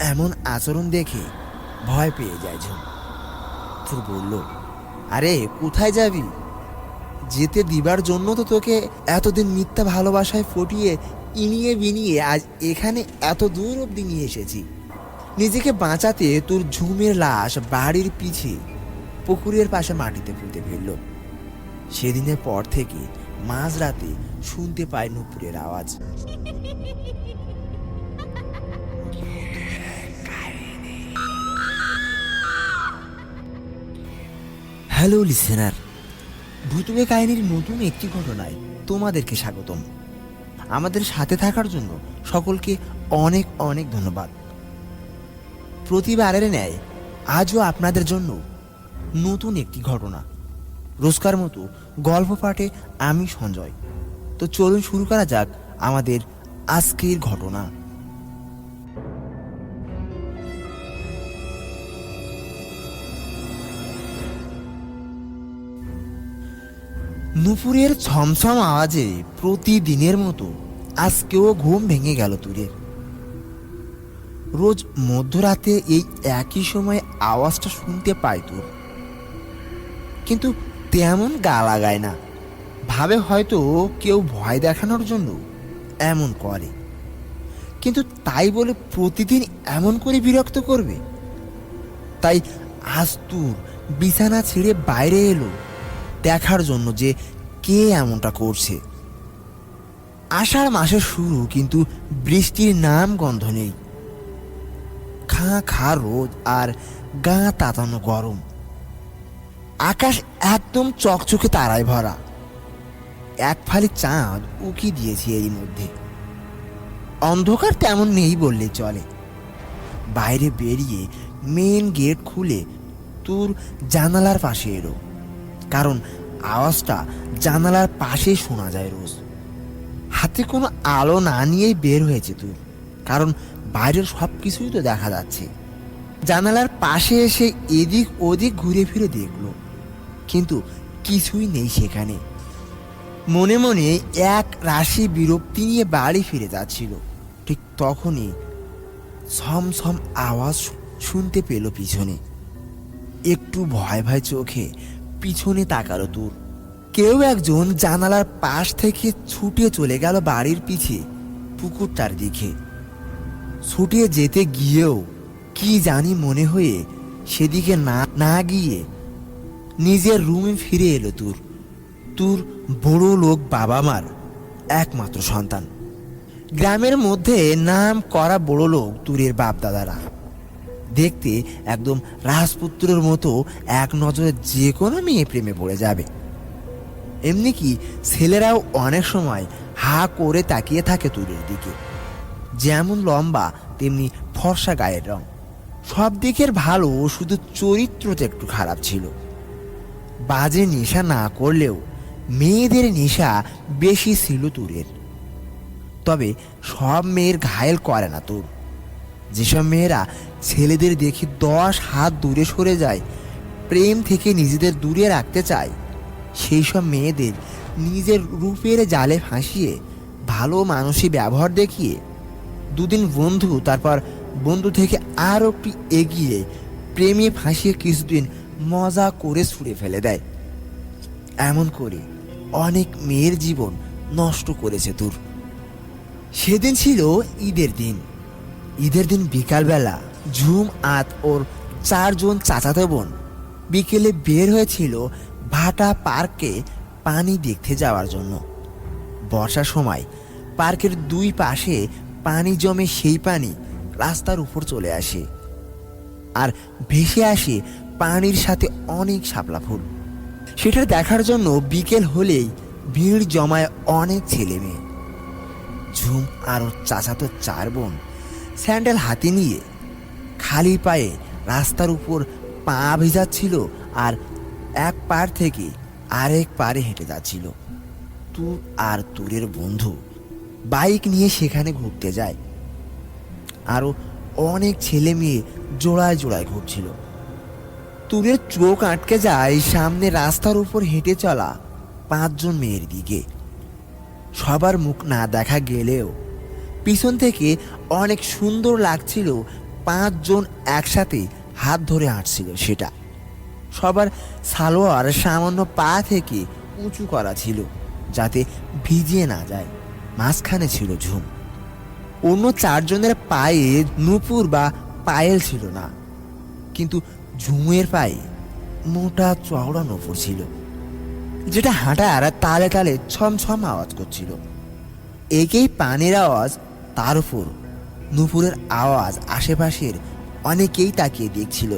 এমন আচরণ দেখে ভয় পেয়ে যায় ঝুম। তুর বলল, আরে কোথায় যাবি? যেতে দিবার জন্য তো তোকে এতদিন মিথ্যা ভালোবাসায় ফটিয়ে ইনিয়ে বিনিয়ে আজ এখানে এত দূর অব্দি নিয়ে এসেছি। নিজেকে বাঁচাতে তোর ঝুমের লাশ বাড়ির পিছে পুকুরের পাশে মাটিতে পুঁতে ফেলল। সেদিনের পর থেকে মাঝরাতে শুনতে পায় নুপুরের আওয়াজ। হ্যালো লিসেনার, ভুতুড়ে কাহিনীর নতুন একটি ঘটনায় তোমাদেরকে স্বাগতম। আমাদের সাথে থাকার জন্য সকলকে অনেক অনেক ধন্যবাদ। প্রতিবারের ন্যায় আজও আপনাদের জন্য নতুন একটি ঘটনা, রোজকার মতো গল্প পাঠে আমি সঞ্জয়। তো চলুন শুরু করা যাক আমাদের আজকের ঘটনা। নুপুরের ছমছম আওয়াজে প্রতিদিনের মতো আজকেও ঘুম ভেঙে গেল তুরের। রোজ মধ্যরাতে এই একই সময় আওয়াজটা শুনতে পায় তুর, কিন্তু তেমন গা লাগায় না। ভাবে হয়তো কেউ ভয় দেখানোর জন্য এমন করে, কিন্তু তাই বলে প্রতিদিন এমন করে বিরক্ত করবে? তাই আজ তুর বিছানা ছেড়ে বাইরে এলো দেখার জন্য যে কে এমনটা করছে। আষাঢ় মাসের শুরু, কিন্তু বৃষ্টির নাম গন্ধ নেই। খাঁ খা রোদ আর গা তাতানো গরম। আকাশ একদম চকচকে তারায় ভরা। এক ফালি চাঁদ উকি দিয়েছে এরই মধ্যে। অন্ধকার তেমন নেই বললে চলে। বাইরে বেরিয়ে মেন গেট খুলে তোর জানালার পাশে এলো, কারণ আওয়াজটা জানালার পাশে শোনা যায় রোজ। হাতে কোনো আলো না নিয়েই বের হয়েছে তুই, কারণ বাইরের সব কিছুই তো দেখা যাচ্ছে। জানালার পাশে এসে এদিক ওদিক ঘুরে ফিরে দেখলো, কিন্তু কিছুই নেই সেখানে। মনে মনে এক রাশি বিরক্তি নিয়ে বাড়ি ফিরে যাচ্ছিল। ঠিক তখনই ছমছম আওয়াজ শুনতে পেল পিছনে। একটু ভয় ভয় চোখে পিছনে তাকালো তোর। কেউ একজন জানালার পাশ থেকে ছুটে চলে গেল বাড়ির পিছে পুকুরটার দিকে। ছুটে যেতে গিয়েও কি জানি মনে হয়ে সেদিকে না গিয়ে নিজের রুমে ফিরে এলো তোর। তোর বড় লোক বাবা মার একমাত্র সন্তান। গ্রামের মধ্যে নাম করা বড় লোক তুরের বাপ দাদারা। দেখতে একদম রাজপুত্রের মতো, এক নজরে যে কোনো মেয়ে প্রেমে পড়ে যাবে। এমনি কি ছেলেরাও অনেক সময় হা করে তাকিয়ে থাকে তুরের দিকে। যেমন লম্বা তেমনি ফর্সা গায়ের রং, সব দিকের ভালো, শুধু চরিত্রটা একটু খারাপ ছিল। বাজে নেশা না করলেও মেয়েদের নেশা বেশি ছিল তুরের। তবে সব মেয়ের ঘায়েল করে না তোর। যেসব মেয়েরা ছেলেদের দেখে 10 হাত দূরে সরে যায়, প্রেম থেকে নিজেদের দূরে রাখতে চায়, সেই সব মেয়েদের নিজের রূপের জালে ফাঁসিয়ে ভালো মানুষই ব্যবহার দেখিয়ে দুদিন বন্ধু, তারপর বন্ধু থেকে আরও একটু এগিয়ে প্রেমে ফাঁসিয়ে কিছুদিন মজা করে ছুঁড়ে ফেলে দেয়। এমন করে অনেক মেয়ের জীবন নষ্ট করেছে তোর। সেদিন ছিল ঈদের দিন। ঈদের দিন বিকালবেলা ঝুম আত ওর 4 জন চাচাতো বোন বিকেলে বের হয়েছিল ভাটা পার্কে পানি দেখতে যাওয়ার জন্য। বর্ষার সময় পার্কের 2 পাশে পানি জমে, সেই পানি রাস্তার উপর চলে আসে আর ভেসে আসে পানির সাথে অনেক শাপলা ফুল। সেটা দেখার জন্য বিকেল হলেই ভিড় জমায় অনেক ছেলে মেয়ে। ঝুম আর ওর চাচাতো 4 বোন স্যান্ডেল হাতে নিয়ে খালি পায়ে রাস্তার উপর পা ভিজাচ্ছিল আর এক পার থেকে আরেক পারে হেঁটে যাচ্ছিল। তুর আর তুরের বন্ধু বাইক নিয়ে সেখানে ঘুরতে যায়। আরো অনেক ছেলে মেয়ে জোড়ায় জোড়ায় ঘুরছিল। তুরের চোখ আটকে যায় সামনে রাস্তার উপর হেঁটে চলা 5 জন মেয়ের দিকে। সবার মুখ না দেখা গেলেও পিছন থেকে অনেক সুন্দর লাগছিল 5 জন একসাথে হাত ধরে হাঁটছিল। সেটা সবার সালোয়ার সামান্য পা থেকে উঁচু করা ছিল যাতে ভিজিয়ে না যায়। মাঝখানে ছিল ঝুম। অন্য 4 জনের পায়ে নূপুর বা পায়েল ছিল না, কিন্তু ঝুমের পায়ে মোটা চওড়া নূপুর ছিল, যেটা হাঁটার তালে তালে ছমছম আওয়াজ করছিল। একেই পানির আওয়াজ, তার উপর নূপুরের আওয়াজ। আশেপাশের অনেকেই তাকিয়ে দেখছিল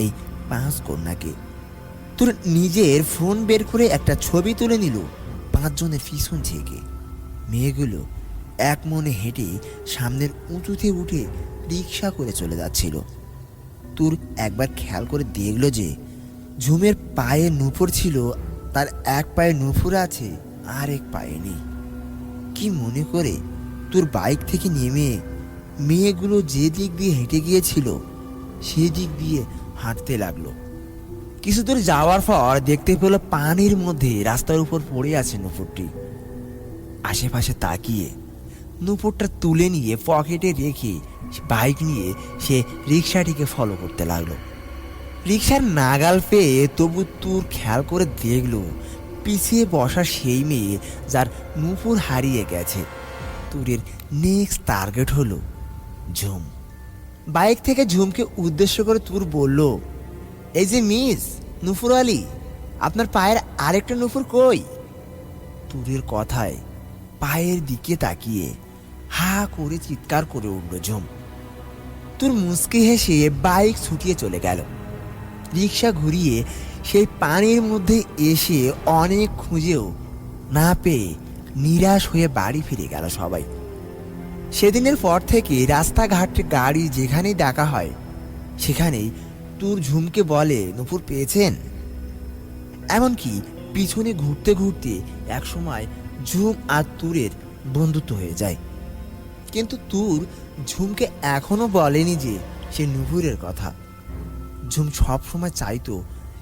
এই 5 কন্যাকে। তোর নিজের ফোন বের করে একটা ছবি তুলে নিল 5 জনের পিছন থেকে। মেয়েগুলো এক মনে হেঁটে সামনের উঁচুতে উঠে রিক্সা করে চলে যাচ্ছিল। তোর একবার খেয়াল করে দেখল যে ঝুমের পায়ে নূপুর ছিল, তার এক পায়ে নূপুর আছে আর এক পায়ে নেই। কি মনে করে তোর বাইক থেকে নেমে মেয়েগুলো যে দিক দিয়ে হেঁটে গিয়েছিল সেই দিক দিয়ে হাঁটতে লাগলো। কিছু দূর যাওয়ার পর দেখতে পেল পানির মধ্যে রাস্তার উপর পড়ে আছে নূপুরটি। আশেপাশে তাকিয়ে নূপুরটা তুলে নিয়ে পকেটে রেখে বাইক নিয়ে সে রিক্সাটিকে ফলো করতে লাগলো। রিক্সার নাগাল পেয়ে তবু তোর খেয়াল করে দেখলো পিছিয়ে বসা সেই মেয়ে যার নূপুর হারিয়ে গেছে। তোরের নেক্সট টার্গেট হলো ঝুম। বাইক থেকে ঝুমকে উদ্দেশ্য করে তোর বলল, এই যে মিস নূপুর আলী, আপনার পায়ের আরেকটা নূপুর কই? তোরের কথায় পায়ের দিকে তাকিয়ে হা করে চিৎকার করে উঠল ঝুম। তোর মুচকি হেসে বাইক ছুটিয়ে চলে গেল। রিক্সা ঘুরিয়ে সেই পানির মধ্যে এসে অনেক খুঁজেও না পেয়ে নিরাশ হয়ে বাড়ি ফিরে গেল সবাই। সেদিনের পর থেকে রাস্তাঘাটে গাড়ি যেখানেই ডাকা হয় সেখানেই তোর ঝুমকে বলে, নূপুর পেয়েছেন? এমনকি পিছনে ঘুরতে ঘুরতে একসময় ঝুম আর তুরের বন্ধুত্ব হয়ে যায়। কিন্তু তুর ঝুমকে এখনো বলেনি যে সে নূপুরের কথা। ঝুম সবসময় চাইতো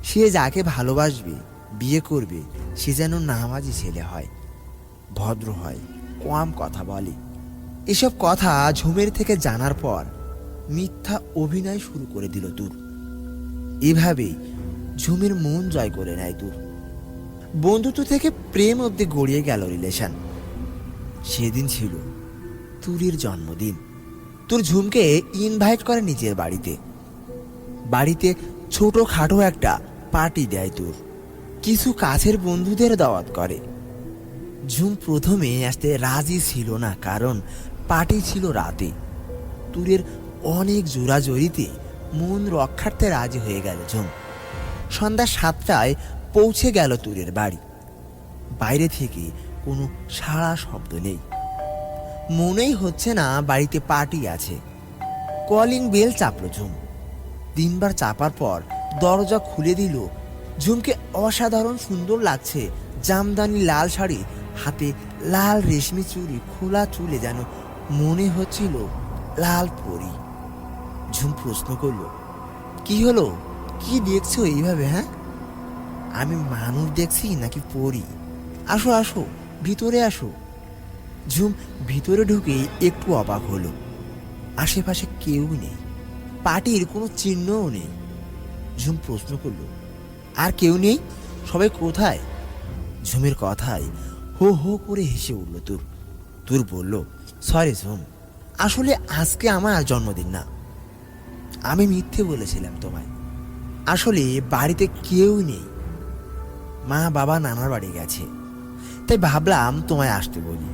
সে যাকে ভালোবাসবে, বিয়ে করবে, সে যেন নামাজি ছেলে হয়, ভদ্র হয়, কম কথা বলে। এসব কথা ঝুমের থেকে জানার পর মিথ্যা অভিনয় শুরু করে দিল তুর। এভাবেই ঝুমের মন জয় করে নেয় তুর। বন্ধুত্ব থেকে প্রেম অব্দি গড়িয়ে গেল রিলেশন। সেদিন ছিল তুরের জন্মদিন। তোর ঝুমকে ইনভাইট করে নিজের বাড়িতে। বাড়িতে ছোটখাটো একটা পার্টি দেয় তোর। কিছু কাছের বন্ধুদের দাওয়াত করে। ঝুম প্রথমে আসতে রাজি ছিল না, কারণ পার্টি ছিল রাতে। তুরের অনেক জোরাজোরিতে মন রক্ষার্থে রাজি হয়ে গেল ঝুম। সন্ধ্যা 7টায় পৌঁছে গেল তুরের বাড়ি। বাইরে থেকে কোনো সাড়া শব্দ নেই, মনেই হচ্ছে না বাড়িতে পার্টি আছে। কলিং বেল চাপলো ঝুম। 3বার চাপার পর দরজা খুলে দিল। ঝুমকে অসাধারণ সুন্দর লাগছে। জামদানি লাল শাড়ি, হাতে লাল রেশমি চুড়ি, খোলা চুলে যেন মনে হচ্ছিল লাল পরি। ঝুম প্রশ্ন করল, কি হলো? কি দেখছো এইভাবে? হ্যাঁ, আমি মানুষ দেখছি নাকি পরি? আসো আসো, ভিতরে আসো। ঝুম ভিতরে ঢুকেই একটু অবাক হলো। আশেপাশে কেউ নেই, পার্টির কোনো চিহ্নও নেই। ঝুম প্রশ্ন করল, আর কেউ নেই? সবাই কোথায়? ঝুমের কথায় হো হো করে হেসে উঠল তোর। তোর বলল, সরি ঝুম, আসলে আজকে আমার জন্মদিন না। আমি মিথ্যে বলেছিলাম তোমায়। আসলে বাড়িতে কেউ নেই, মা বাবা নানার বাড়ি গেছে, তাই ভাবলাম তোমায় আসতে বলি।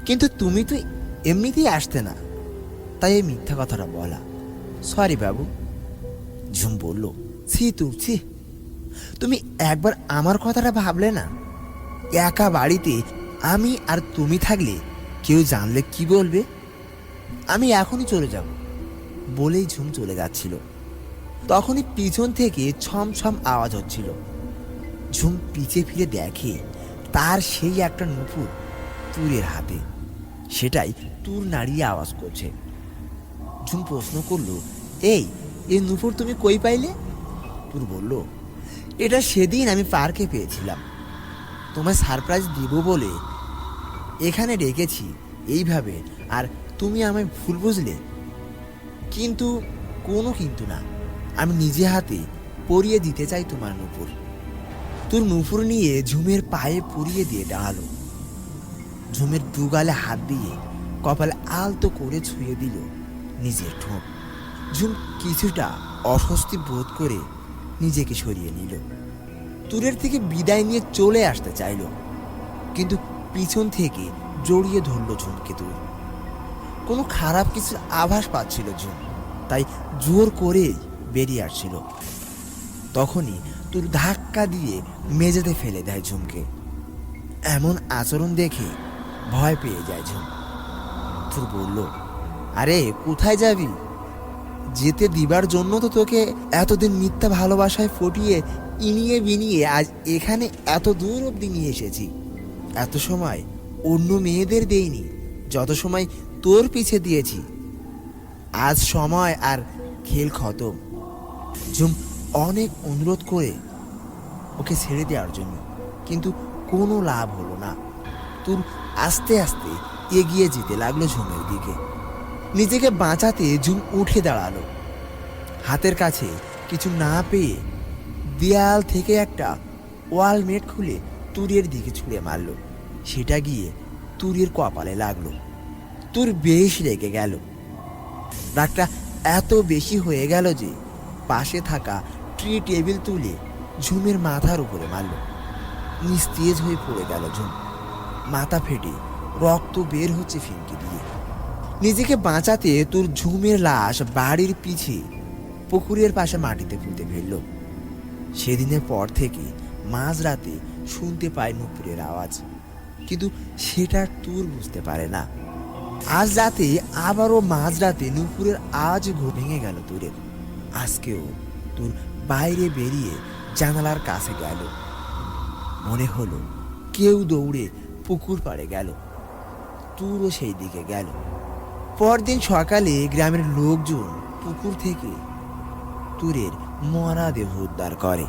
কিন্তু তুমি তো এমনিতেই আসতে না, তাই এই মিথ্যা কথাটা বলা। সরি বাবু। ঝুম বলল, ছি তুর ছি, তুমি একবার আমার কথাটা ভাবলে না? একা বাড়িতে আমি আর তুমি থাকলে কেউ জানলে কি বলবে? আমি এখনই চলে যাব বলেই ঝুম চলে যাচ্ছিল। তখনই পিছন থেকে ছম ছম আওয়াজ হচ্ছিল। ঝুম পিছে ফিরে দেখে তার সেই একটা নূপুর তুরের হাতে। সেটাই তুর নাড়িয়ে আওয়াজ করছে। ঝুম প্রশ্ন করলো, এই নূপুর তুমি কই পাইলে? তুর বলল, এটা সেদিন আমি পার্কে পেয়েছিলাম, তোমায় সারপ্রাইজ দিব বলে এখানে রেখেছি এইভাবে, আর তুমি আমায় ভুল বুঝলে। কিন্তু কোনো কিন্তু না, আমি নিজে হাতে পরিয়ে দিতে চাই তোমার নূপুর। তোর নূপুর নিয়ে ঝুমের পায়ে পরিয়ে দিয়ে দাঁড়ালো। ঝুমের দুগালে হাত দিয়ে কপালে আলতো করে ছুঁয়ে দিল নিজের ঠোঁট। ঝুম কিছুটা অস্বস্তি বোধ করে নিজেকে সরিয়ে নিল। তুরের থেকে বিদায় নিয়ে চলে আসতে চাইল, কিন্তু পিছন থেকে জড়িয়ে ধরল ঝুমকে তুর। কোনো খারাপ কিছুর আভাস পাচ্ছিল ঝুম, তাই জোর করে বেরিয়ে আসছিল। তখনই তুর ধাক্কা দিয়ে মেঝেতে ফেলে দেয় ঝুমকে। এমন আচরণ দেখে ভয় পেয়ে যায় ঝুম। তুর বলল, আরে কোথায় যাবি? যেতে দিবার জন্য তো তোকে এতদিন মিথ্যা ভালোবাসায় ফটিয়ে ইনিয়ে বিনিয়ে আজ এখানে এত দূর অব্দি নিয়ে এসেছি। এত সময় অন্য মেয়েদের দেইনি, যত সময় তোর পিছে দিয়েছি। আজ সময় আর খেল খতম। ঝুম অনেক অনুরোধ করে ওকে ছেড়ে দেওয়ার জন্য, কিন্তু কোনো লাভ হলো না। তুর আস্তে আস্তে এগিয়ে যেতে লাগলো ঝুমের দিকে। নিজেকে বাঁচাতে ঝুম উঠে দাঁড়ালো। হাতের কাছে কিছু না পেয়ে দেয়াল থেকে একটা ওয়ালমেট খুলে তুরের দিকে ছুঁড়ে মারল। সেটা গিয়ে তুরের কপালে লাগলো। তুর বেশ রেগে গেল। রাগটা এত বেশি হয়ে গেল যে পাশে থাকা ট্রি টেবিল তুলে ঝুমের মাথার উপরে মারল। নিস্তেজ হয়ে পড়ে গেল ঝুম। মাথা ফেটে রক্ত বের হচ্ছে ফিনকি দিয়ে। নিজেকে বাঁচাতে তোর ঝুমের লাশ বাড়ির পিছে পুকুরের পাশে মাটিতে পুঁতে ফেলল। সেদিনের পর থেকে মাঝরাতে শুনতে পায় নূপুরের আওয়াজ, কিন্তু সেটা তুর বুঝতে পারে না। আজ রাতে আবারও মাঝরাতে নূপুরের আওয়াজ ভেঙে গেল তুরের। আজকেও তোর বাইরে বেরিয়ে জানালার কাছে গেল। মনে হলো কেউ দৌড়ে পুকুর পাড়ে গেল। তুরও সেই দিকে গেল। পরদিন সকালে গ্রামের লোকজন পুকুর থেকে তুরের মরা দেহ উদ্ধার করে।